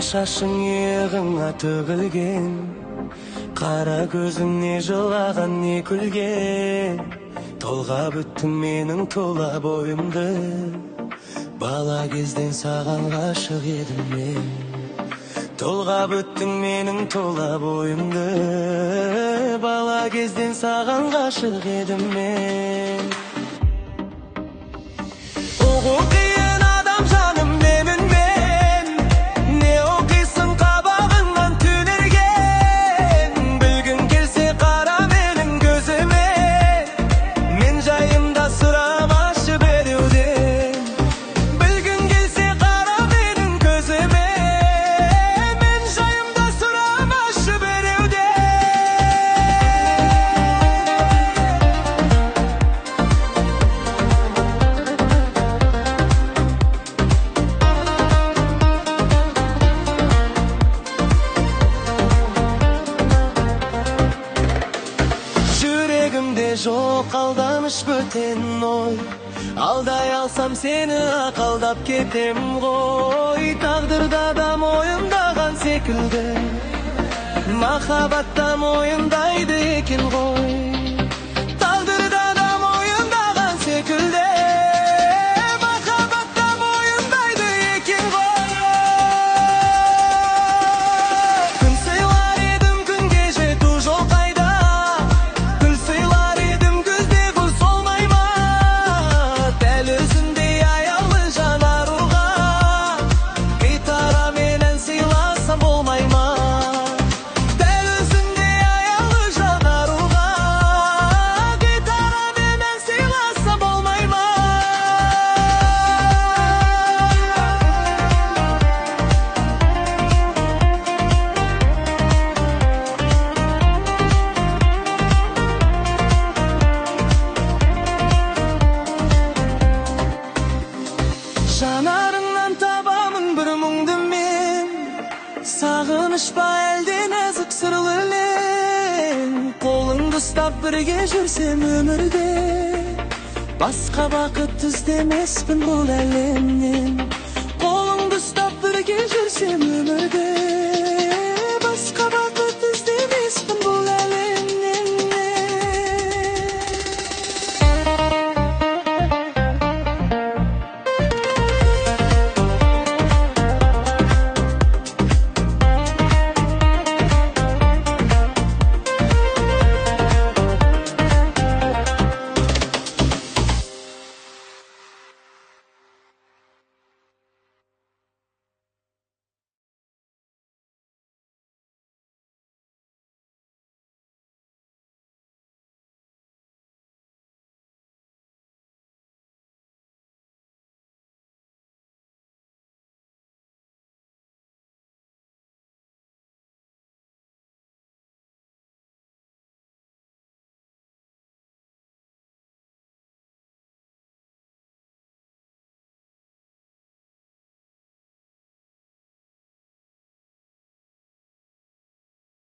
шашың иығыңа төгілген, қара көзіңне жылаған не күлген. Толғап өттім менің тола бойымды, бала кезден саған ғашық едім мен. Толғап өттің менің тола бойымды, бала кезден саған ғашық едім мен. Оғу қиын адам жаным немін мен, не оқисың қабағыңнан түнерген. Білгің келсе қара менің көзіме, мен жайымда сұрамашы береуден. Білгің келсе қара менің көзіме, мен жайымда сұрамашы береуден. Жүрегімде жоқ алданыш бөтен ой, алдай алсам сені ақалдап кетем ғой. Тағдырда да мойындаған секілді, махаббатта мойындайды екен ғой. Тағдырда да мойындаған секілді, махаббатта мойындайды екен ғой. Күн сыйлар едім күнге жету жол қайда, гүл сыйлар едім күзде гүл солмай ма. Дәл өзіңдей аялы жан аруға, гитарамен ән сыйласам болмай ма. Дәл өзіңдей аялы жан аруға, гитарамен ән сыйласам болмай ма. Жанарыңнан табамын бір мұңды мен, сағыныш па әлде нәзік сырлы өлең. Қолыңды ұстап бірге жүрсем өмірде, басқа бақыт іздемеспін бұл әлемнен. Қолыңды ұстап бірге жүрсем өмірде,